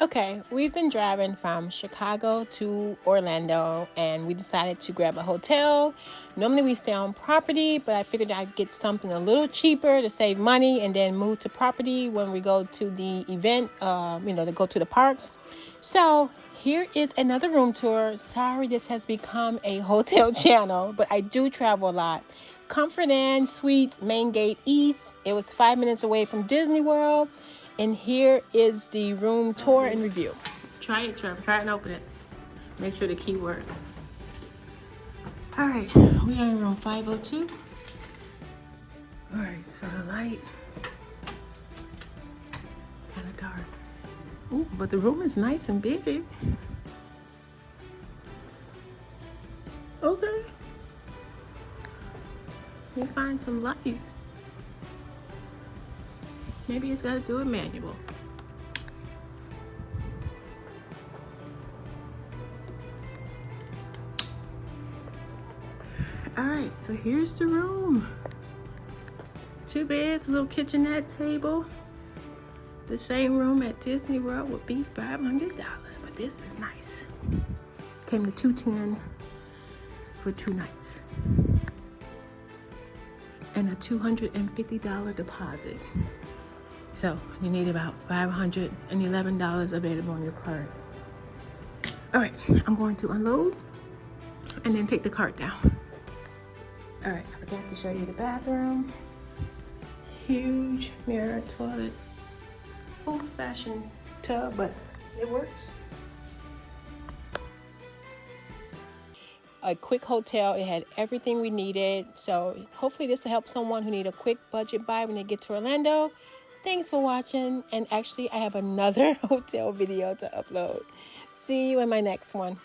Okay, we've been driving from Chicago to Orlando and we decided to grab a hotel. Normally we stay on property, but I figured I'd get something a little cheaper to save money and then move to property when we go to the event, to go to the parks. So here is another room tour. Sorry, this has become a hotel channel, but I do travel a lot. Comfort Inn Suites, Main Gate East. It was 5 minutes away from Disney World. And here is the room tour and review. Try it, Trevor. Try it and open it. Make sure the key works. All right, we are in room 502. All right, so the light, kind of dark. Ooh, but the room is nice and big. Okay. Let me find some lights. Maybe it's got to do it manual. All right, so here's the room. 2 beds, a little kitchenette table. The same room at Disney World would be $500, but this is nice. Came to $210 for 2 nights. And a $250 deposit. So you need about $511 available on your card. All right, I'm going to unload and then take the cart down. All right, I forgot to show you the bathroom. Huge mirror, toilet, old-fashioned tub, but it works. A quick hotel. It had everything we needed. So hopefully this will help someone who need a quick budget buy when they get to Orlando. Thanks for watching. And actually, I have another hotel video to upload. See you in my next one.